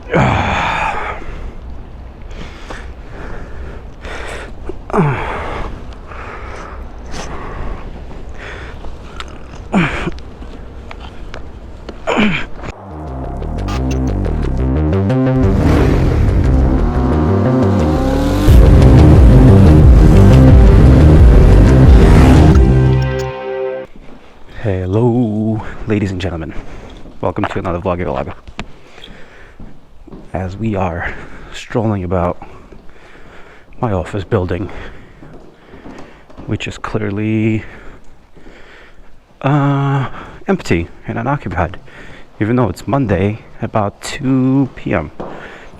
Hello, ladies and gentlemen. Welcome to another vlog. As we are strolling about my office building, which is clearly empty and unoccupied, even though it's Monday about 2 p.m.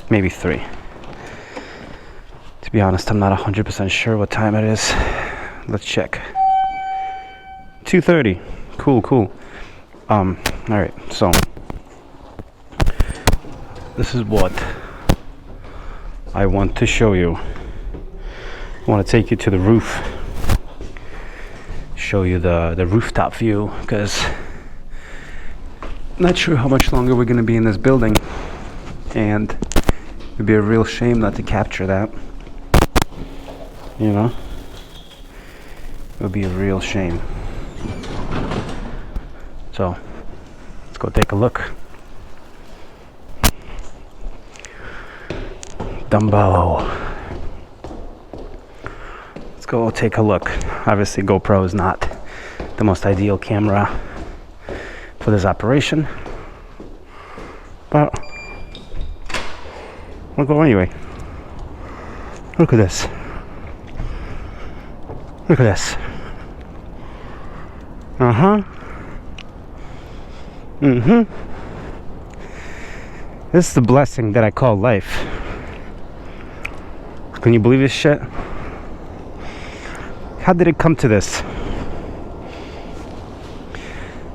maybe 3. To be honest, I'm not 100% sure what time it is. Let's check. 2:30. Cool. Alright, so this is what I want to show you. I want to take you to the roof, show you the rooftop view, because I'm not sure how much longer we're going to be in this building, and it'd be a real shame not to capture that, you know? It would be a real shame. So, let's go take a look. Dumbo. Let's go take a look. Obviously, GoPro is not the most ideal camera for this operation, but we'll go anyway. Look at this. Look at this. This is the blessing that I call life. Can you believe this shit? How did it come to this?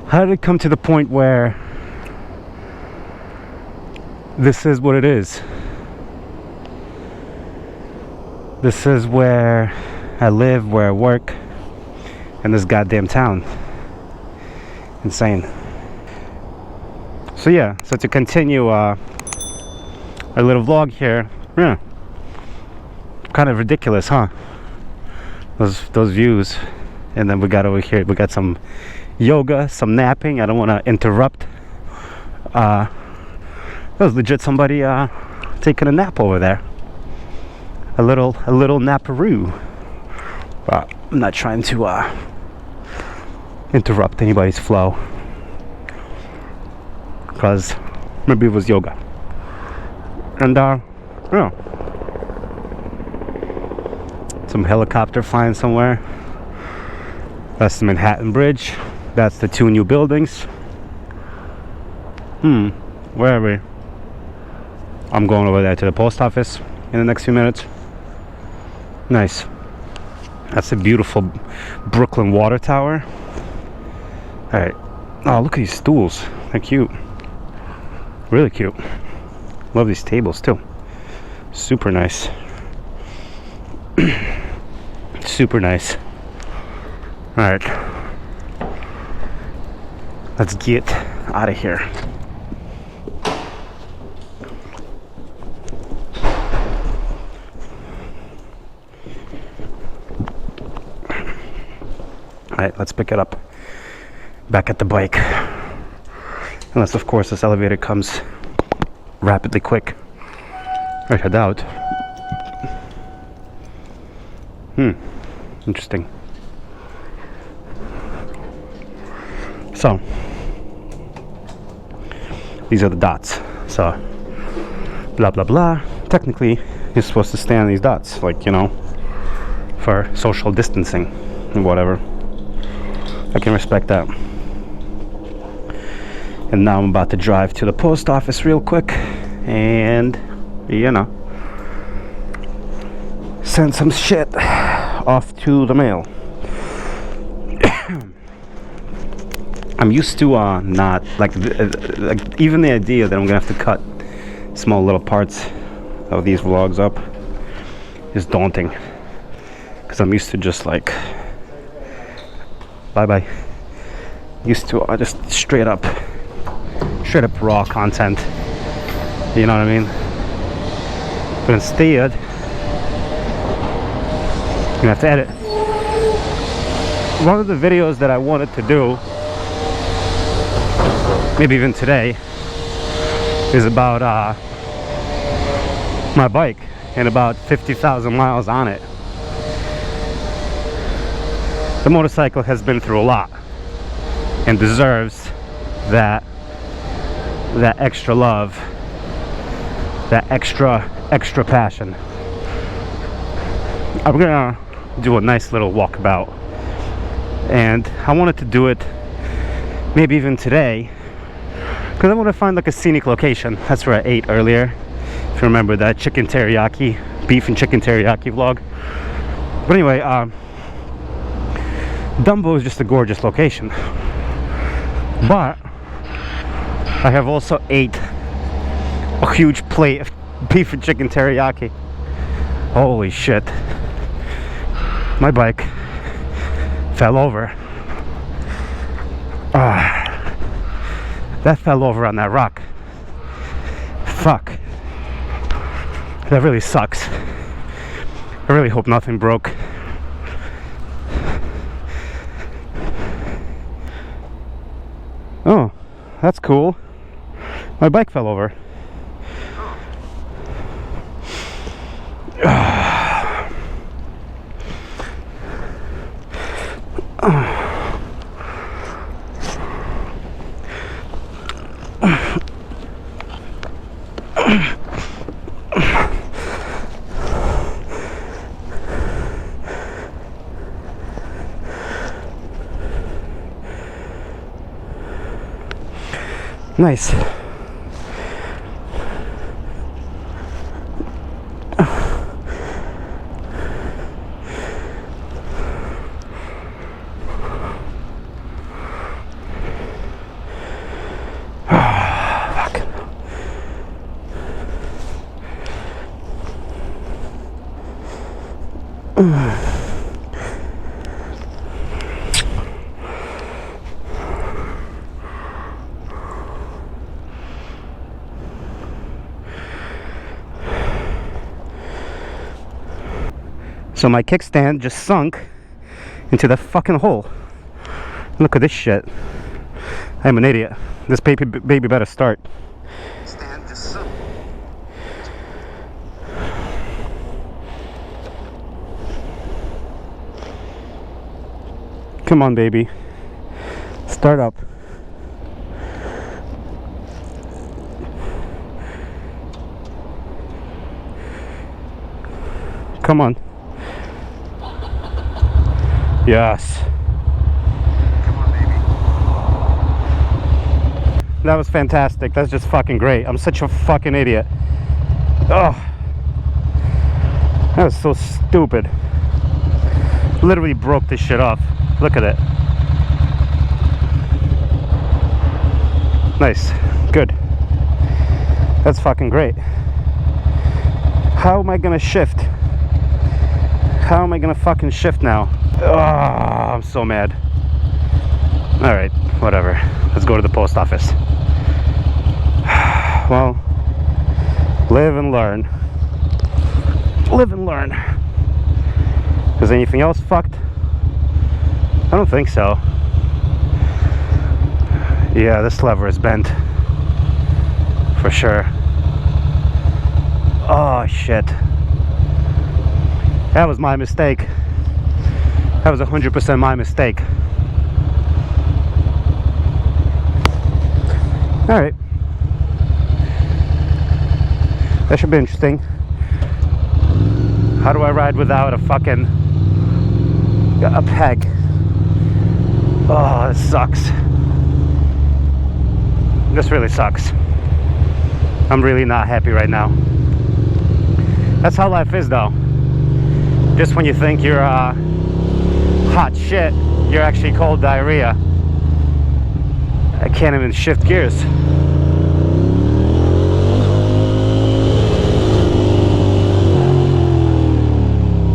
How did it come to the point where this is what it is? This is where I live, where I work, in this goddamn town. Insane. So yeah, so to continue our little vlog here, yeah, kind of ridiculous, huh? Those views. And then we got over here, we got some yoga, some napping. I don't want to interrupt. That was legit somebody taking a nap over there. A little naparoo. But I'm not trying to interrupt anybody's flow, because maybe it was yoga. And yeah, some helicopter flying somewhere. That's the Manhattan Bridge. That's the 2 new buildings. Where are we? I'm going over there to the post office in the next few minutes. Nice. That's a beautiful Brooklyn water tower. Alright. Oh, look at these stools. They're cute. Really cute. Love these tables too. Super nice. Super nice. Alright. Let's get out of here. Alright, let's pick it up back at the bike. Unless, of course, this elevator comes rapidly quick. I doubt. Interesting. So, these are the dots. So, blah blah blah. Technically, you're supposed to stay on these dots, like, you know, for social distancing and whatever. I can respect that. And now I'm about to drive to the post office real quick and, you know, send some shit off to the mail. I'm used to not like even the idea that I'm gonna have to cut small little parts of these vlogs up is daunting, because I'm used to just like bye used to just straight up raw content. You know what I mean? But instead, you have to edit. One of the videos that I wanted to do, maybe even today, is about my bike and about 50,000 miles on it. The motorcycle has been through a lot and deserves that extra love, that extra passion. I'm gonna do a nice little walkabout, and I wanted to do it maybe even today because I want to find like a scenic location. That's where I ate earlier, if you remember that chicken teriyaki, beef and chicken teriyaki vlog. But anyway, Dumbo is just a gorgeous location, but I have also ate a huge plate of beef and chicken teriyaki. Holy shit, my bike fell over. That fell over on that rock. Fuck, that really sucks. I really hope nothing broke. Oh, that's cool. My bike fell over. Nice. So my kickstand just sunk into the fucking hole. Look at this shit. I'm an idiot. This baby better start. Stand just sunk. Come on, baby. Start up. Come on. Yes. Come on, baby. That was fantastic. That's just fucking great. I'm such a fucking idiot. Oh, that was so stupid. Literally broke this shit off. Look at it. Nice. Good. That's fucking great. How am I gonna shift? How am I gonna fucking shift now? Oh, I'm so mad. Alright, whatever. Let's go to the post office. Well, live and learn. Live and learn. Is anything else fucked? I don't think so. Yeah, this lever is bent. For sure. Oh, shit. That was my mistake. That was 100% my mistake. Alright. That should be interesting. How do I ride without a fucking... a peg? Oh, this sucks. This really sucks. I'm really not happy right now. That's how life is, though. Just when you think you're hot shit, you're actually cold diarrhea. I can't even shift gears.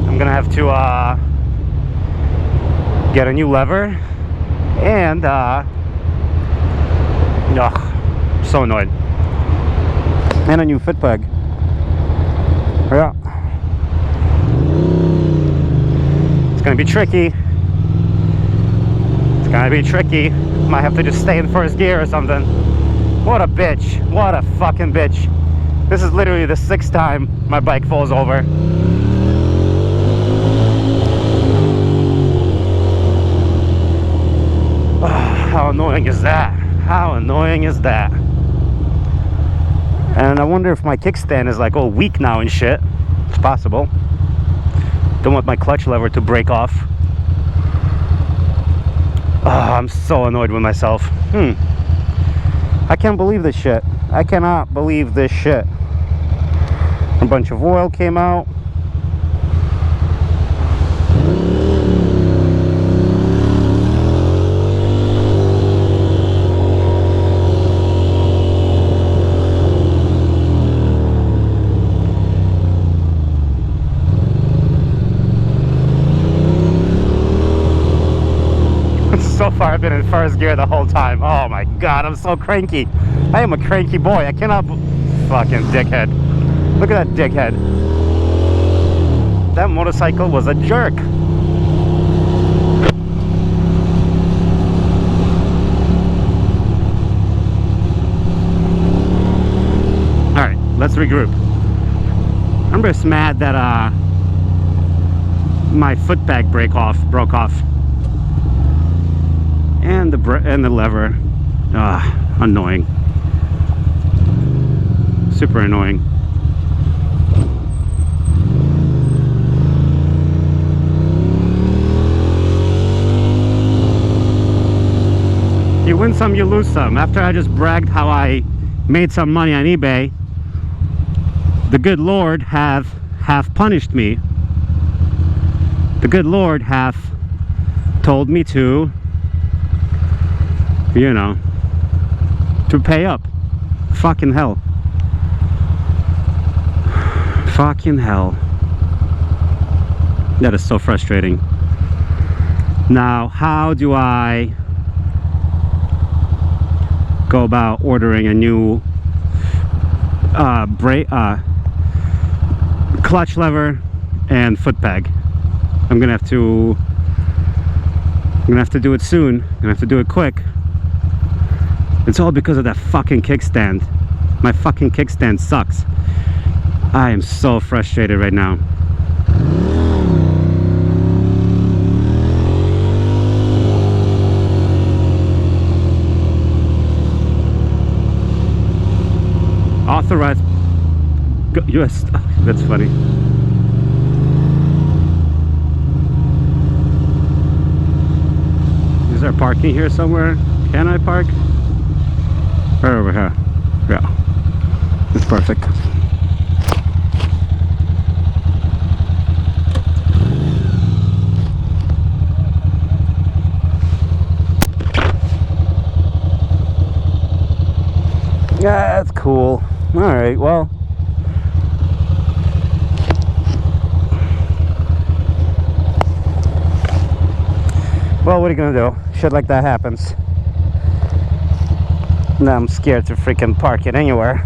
I'm gonna have to get a new lever and ugh, so annoyed. And a new foot peg. Yeah. It's gonna be tricky. It's gonna be tricky. Might have to just stay in first gear or something. What a bitch. What a fucking bitch. This is literally the 6th time my bike falls over. How annoying is that? How annoying is that? And I wonder if my kickstand is like all weak now and shit. It's possible. Don't want my clutch lever to break off. Oh, I'm so annoyed with myself. I can't believe this shit. I cannot believe this shit. A bunch of oil came out. So far I've been in first gear the whole time. Oh my god, I'm so cranky. I am a cranky boy. I cannot fucking dickhead. Look at that dickhead. That motorcycle was a jerk. Alright, let's regroup. I'm just mad that my foot peg broke off. And the lever, annoying, super annoying. You win some, you lose some. After I just bragged how I made some money on eBay, the good Lord have punished me. The good Lord have told me to, you know, to pay up. Fucking hell. Fucking hell. That is so frustrating. Now, how do I go about ordering a new clutch lever and foot peg? I'm gonna have to do it soon. I'm gonna have to do it quick. It's all because of that fucking kickstand. My fucking kickstand sucks. I am so frustrated right now. Authorized US. That's funny. Is there parking here somewhere? Can I park? Right over here. Yeah. It's perfect. Yeah, that's cool. Alright, well. Well, what are you gonna do? Shit like that happens. Now I'm scared to freaking park it anywhere.